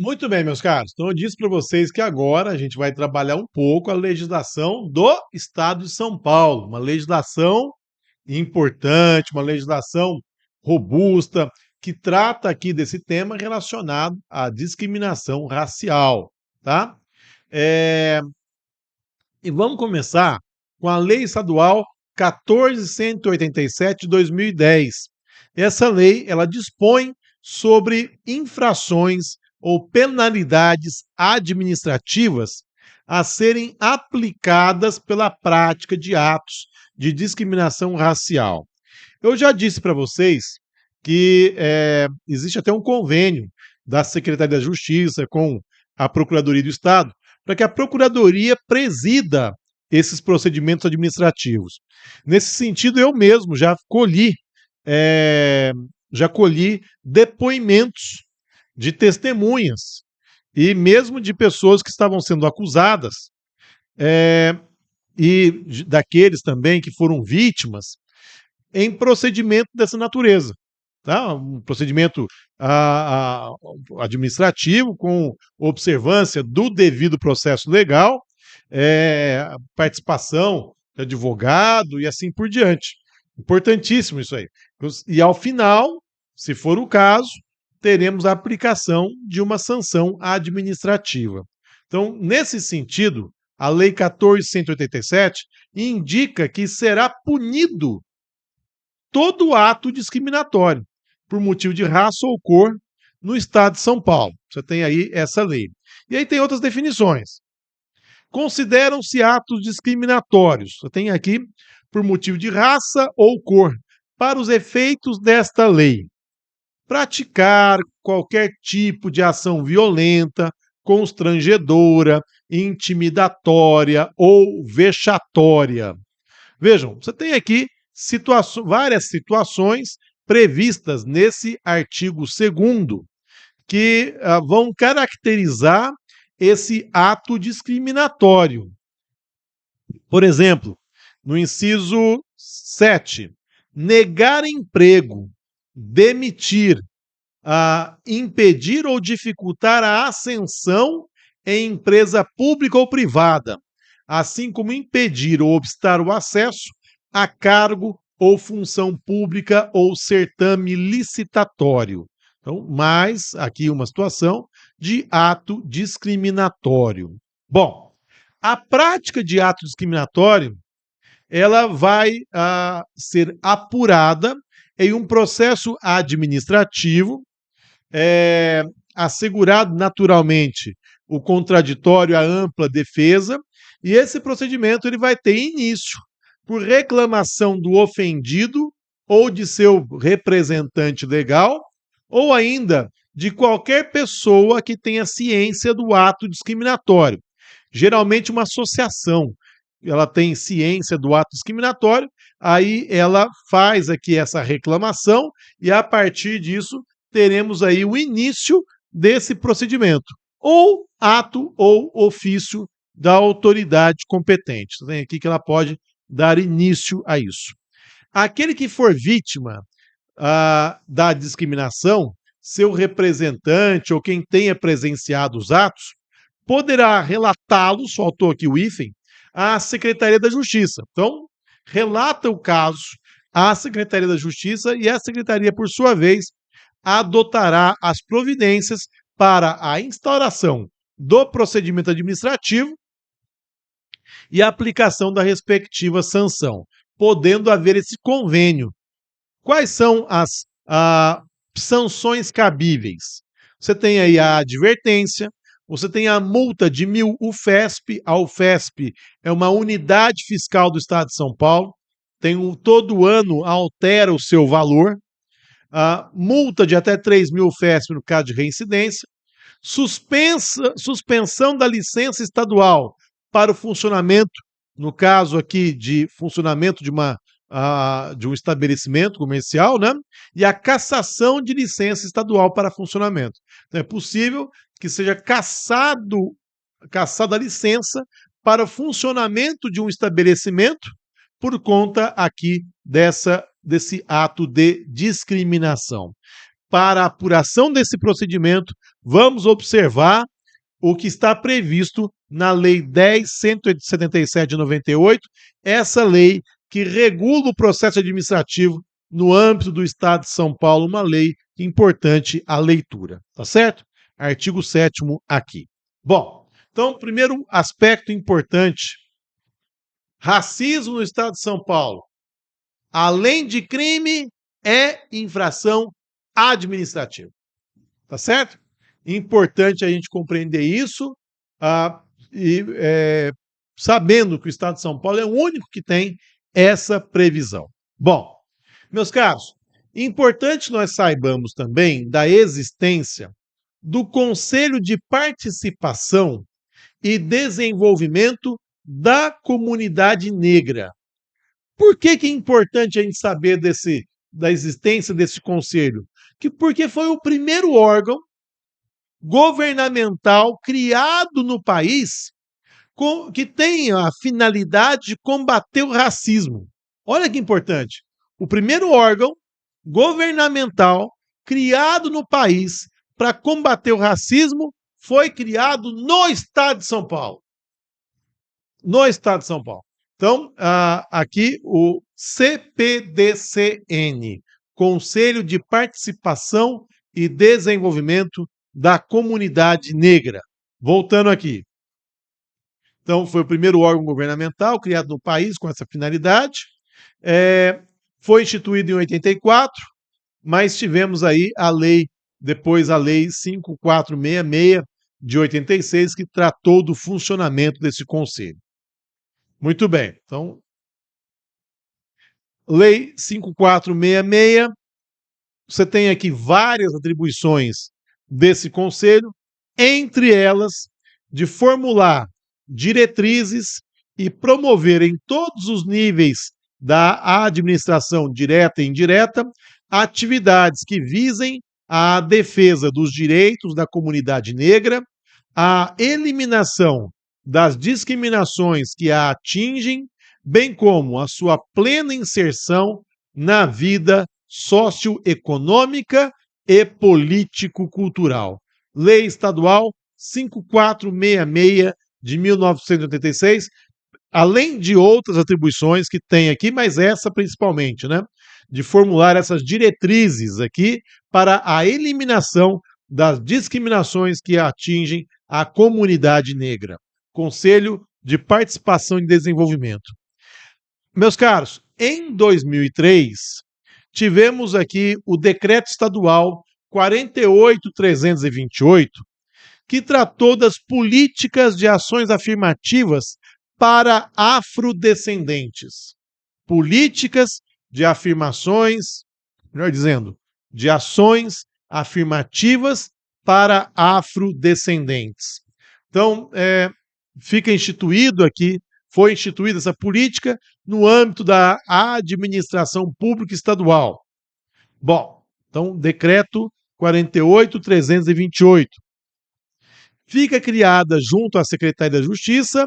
Muito bem, meus caros. Então, eu disse para vocês que agora a gente vai trabalhar um pouco a legislação do Estado de São Paulo. Uma legislação importante, uma legislação robusta, que trata aqui desse tema relacionado à discriminação racial, tá? Eh, e vamos começar com a Lei Estadual 14.187 de 2010. Essa lei, ela dispõe sobre infrações ou penalidades administrativas a serem aplicadas pela prática de atos de discriminação racial. Eu já disse para vocês que existe até um convênio da Secretaria da Justiça com a Procuradoria do Estado para que a Procuradoria presida esses procedimentos administrativos. Nesse sentido, eu mesmo já colhi depoimentos de testemunhas e mesmo de pessoas que estavam sendo acusadas daqueles também que foram vítimas em procedimento dessa natureza. Tá? Um procedimento administrativo com observância do devido processo legal, participação de advogado e assim por diante. Importantíssimo isso aí. E ao final, se for o caso, teremos a aplicação de uma sanção administrativa. Então, nesse sentido, a Lei 14.187 indica que será punido todo ato discriminatório por motivo de raça ou cor no Estado de São Paulo. Você tem aí essa lei. E aí tem outras definições. Consideram-se atos discriminatórios. Você tem aqui por motivo de raça ou cor, para os efeitos desta lei. Praticar qualquer tipo de ação violenta, constrangedora, intimidatória ou vexatória. Vejam, você tem aqui várias situações previstas nesse artigo 2º que vão caracterizar esse ato discriminatório. Por exemplo, no inciso 7, negar emprego, demitir, impedir ou dificultar a ascensão em empresa pública ou privada, assim como impedir ou obstar o acesso a cargo ou função pública ou certame licitatório. Então, mais aqui uma situação de ato discriminatório. Bom, a prática de ato discriminatório, ela vai ser apurada em um processo administrativo, assegurado naturalmente o contraditório, a ampla defesa, e esse procedimento ele vai ter início por reclamação do ofendido ou de seu representante legal, ou ainda de qualquer pessoa que tenha ciência do ato discriminatório. Geralmente uma associação, ela tem ciência do ato discriminatório, aí ela faz aqui essa reclamação e a partir disso teremos aí o início desse procedimento, ou ato ou ofício da autoridade competente. Você tem aqui que ela pode dar início a isso. Aquele que for vítima da discriminação, seu representante ou quem tenha presenciado os atos, poderá relatá-los, faltou aqui o hífen, à Secretaria da Justiça. Então, relata o caso à Secretaria da Justiça e a Secretaria, por sua vez, adotará as providências para a instauração do procedimento administrativo e a aplicação da respectiva sanção, podendo haver esse convênio. Quais são as sanções cabíveis? Você tem aí a advertência, você tem a multa de 1.000 UFESP. A UFESP é uma unidade fiscal do Estado de São Paulo, todo ano altera o seu valor. Multa de até 3.000 UFESP no caso de reincidência. Suspensão da licença estadual para o funcionamento, no caso aqui de funcionamento de um estabelecimento comercial, né? E a cassação de licença estadual para funcionamento. Então é possível que seja cassada a licença para o funcionamento de um estabelecimento por conta aqui desse ato de discriminação. Para a apuração desse procedimento, vamos observar o que está previsto na Lei 10.177 de 98, essa lei que regula o processo administrativo no âmbito do Estado de São Paulo, uma lei importante à leitura, tá certo? Artigo 7º aqui. Bom, então, primeiro aspecto importante, racismo no Estado de São Paulo, além de crime, é infração administrativa, tá certo? Importante a gente compreender isso, sabendo que o Estado de São Paulo é o único que tem essa previsão. Bom, meus caros, importante nós saibamos também da existência do Conselho de Participação e Desenvolvimento da Comunidade Negra. Por que é importante a gente saber da existência desse conselho? Porque foi o primeiro órgão governamental criado no país que tem a finalidade de combater o racismo. Olha que importante. O primeiro órgão governamental criado no país para combater o racismo foi criado no Estado de São Paulo. No Estado de São Paulo. Então, aqui o CPDCN, Conselho de Participação e Desenvolvimento da Comunidade Negra. Voltando aqui. Então, foi o primeiro órgão governamental criado no país com essa finalidade. Foi instituído em 84, mas tivemos aí depois a Lei 5466 de 86, que tratou do funcionamento desse conselho. Muito bem, então, Lei 5466, você tem aqui várias atribuições desse conselho, entre elas, de formular diretrizes e promover em todos os níveis da administração direta e indireta atividades que visem a defesa dos direitos da comunidade negra, a eliminação das discriminações que a atingem, bem como a sua plena inserção na vida socioeconômica e político-cultural. Lei Estadual 5466 de 1986, além de outras atribuições que tem aqui, mas essa principalmente, né? De formular essas diretrizes aqui para a eliminação das discriminações que atingem a comunidade negra. Conselho de Participação e Desenvolvimento. Meus caros, em 2003, tivemos aqui o Decreto Estadual 48.328, que tratou das políticas de ações afirmativas para afrodescendentes. Políticas de afirmações, melhor dizendo, de ações afirmativas para afrodescendentes. Então, foi instituída essa política no âmbito da administração pública estadual. Bom, então, Decreto 48.328. Fica criada, junto à Secretaria da Justiça,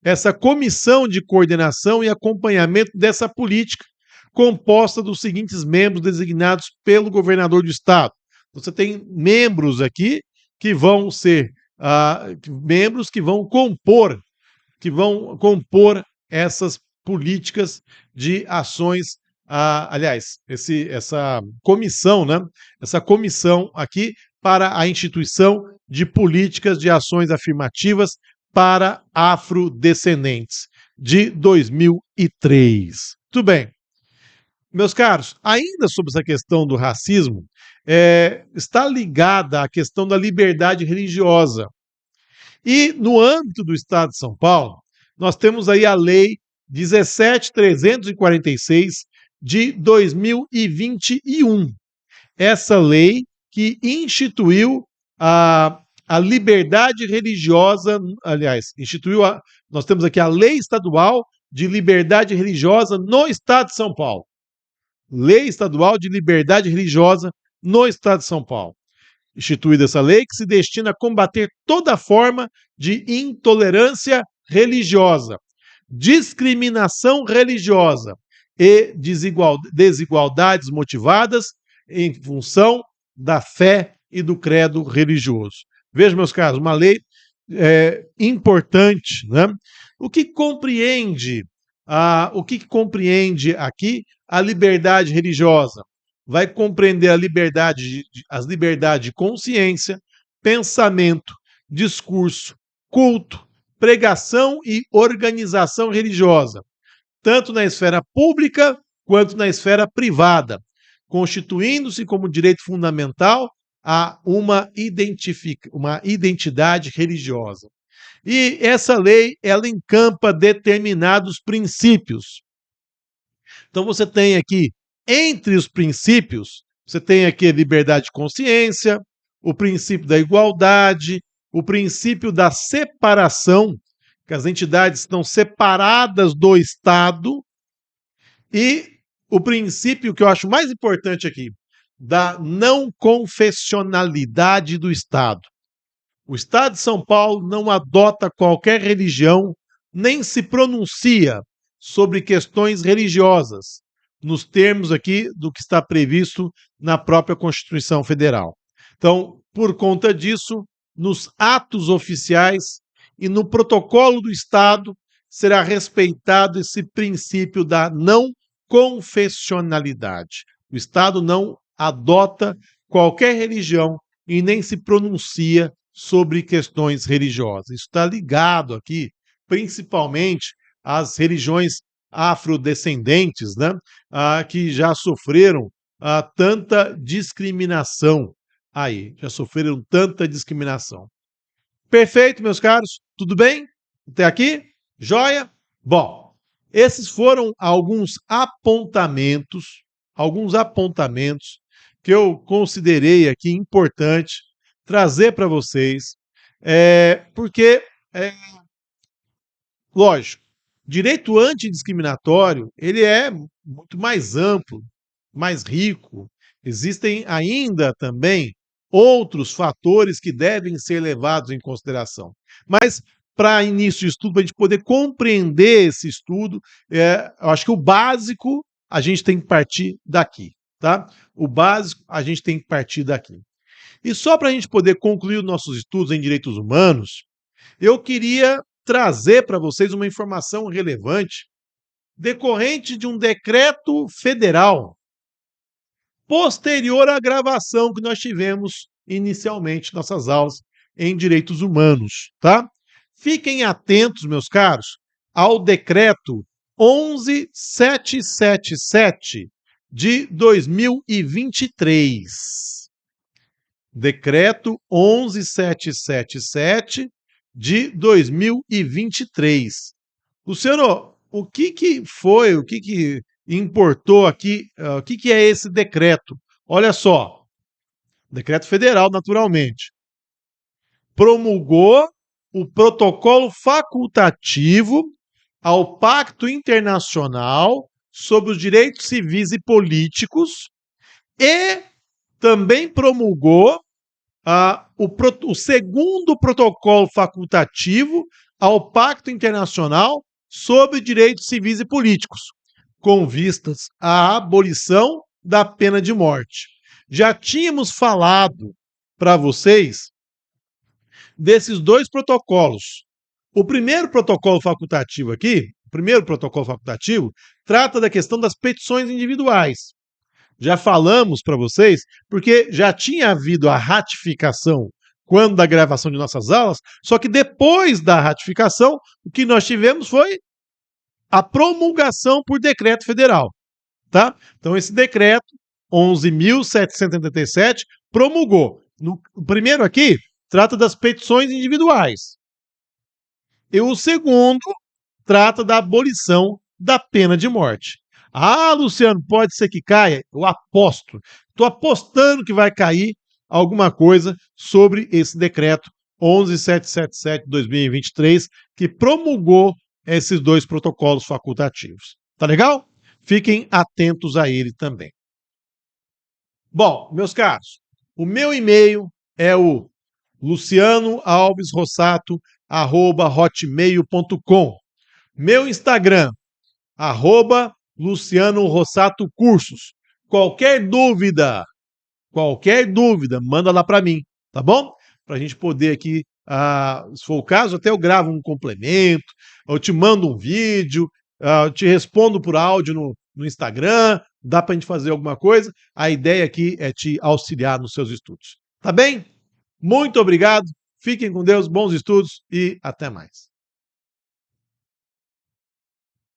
essa comissão de coordenação e acompanhamento dessa política, composta dos seguintes membros designados pelo governador do estado. Você tem membros aqui que vão ser membros que vão compor essas políticas de ações. Essa comissão, né? Essa comissão aqui para a instituição de políticas de ações afirmativas para afrodescendentes, de 2003. Tudo bem. Meus caros, ainda sobre essa questão do racismo, está ligada à questão da liberdade religiosa. E no âmbito do Estado de São Paulo, nós temos aí a Lei 17.346 de 2021. Essa lei que instituiu a liberdade religiosa, nós temos aqui a Lei Estadual de Liberdade Religiosa no Estado de São Paulo. Lei Estadual de Liberdade Religiosa no Estado de São Paulo. Instituída essa lei que se destina a combater toda forma de intolerância religiosa, discriminação religiosa e desigualdades motivadas em função da fé e do credo religioso. Veja, meus caros, uma lei importante, né? O que compreende aqui a liberdade religiosa? Vai compreender as liberdades de consciência, pensamento, discurso, culto, pregação e organização religiosa, tanto na esfera pública quanto na esfera privada, constituindo-se como direito fundamental a uma identidade religiosa. E essa lei, ela encampa determinados princípios. Então você tem aqui, entre os princípios, você tem aqui a liberdade de consciência, o princípio da igualdade, o princípio da separação, que as entidades estão separadas do Estado, e o princípio que eu acho mais importante aqui, da não confessionalidade do Estado. O Estado de São Paulo não adota qualquer religião, nem se pronuncia sobre questões religiosas, nos termos aqui do que está previsto na própria Constituição Federal. Então, por conta disso, nos atos oficiais e no protocolo do Estado será respeitado esse princípio da não confessionalidade. O Estado não adota qualquer religião e nem se pronuncia sobre questões religiosas. Isso está ligado aqui, principalmente, às religiões afrodescendentes, né, que já sofreram tanta discriminação aí, já sofreram tanta discriminação. Perfeito, meus caros? Tudo bem? Até aqui? Joia? Bom, esses foram alguns apontamentos que eu considerei aqui importante trazer para vocês, porque, lógico, direito antidiscriminatório, ele é muito mais amplo, mais rico. Existem ainda também outros fatores que devem ser levados em consideração. Mas, para início de estudo, para a gente poder compreender esse estudo, eu acho que o básico a gente tem que partir daqui, tá? O básico a gente tem que partir daqui. E só para a gente poder concluir os nossos estudos em direitos humanos, eu queria trazer para vocês uma informação relevante decorrente de um decreto federal posterior à gravação que nós tivemos inicialmente nossas aulas em direitos humanos, tá? Fiquem atentos, meus caros, ao decreto 11777 de 2023. Decreto 11777 de 2023. Luciano, o que foi, o que importou aqui, o que é esse decreto? Olha só, decreto federal, naturalmente. Promulgou o protocolo facultativo ao Pacto Internacional sobre os Direitos Civis e Políticos e também promulgou o segundo protocolo facultativo ao Pacto Internacional sobre Direitos Civis e Políticos, com vistas à abolição da pena de morte. Já tínhamos falado para vocês desses dois protocolos. O primeiro protocolo facultativo aqui, trata da questão das petições individuais. Já falamos para vocês, porque já tinha havido a ratificação quando da gravação de nossas aulas, só que depois da ratificação, o que nós tivemos foi a promulgação por decreto federal, tá? Então esse decreto 11.777 promulgou. O primeiro aqui trata das petições individuais. E o segundo trata da abolição da pena de morte. Ah, Luciano, pode ser que caia? Eu aposto. Estou apostando que vai cair alguma coisa sobre esse decreto 11777 de 2023, que promulgou esses dois protocolos facultativos. Tá legal? Fiquem atentos a ele também. Bom, meus caros, o meu e-mail é o lucianoalvesrossato@hotmail.com. Meu Instagram, @Luciano Rossato Cursos. Qualquer dúvida, Qualquer dúvida, manda lá para mim, tá bom? Para a gente poder aqui, se for o caso, até eu gravo um complemento, eu te mando um vídeo, eu te respondo por áudio no Instagram, dá para a gente fazer alguma coisa. A ideia aqui é te auxiliar nos seus estudos. Tá bem? Muito obrigado, fiquem com Deus, bons estudos e até mais.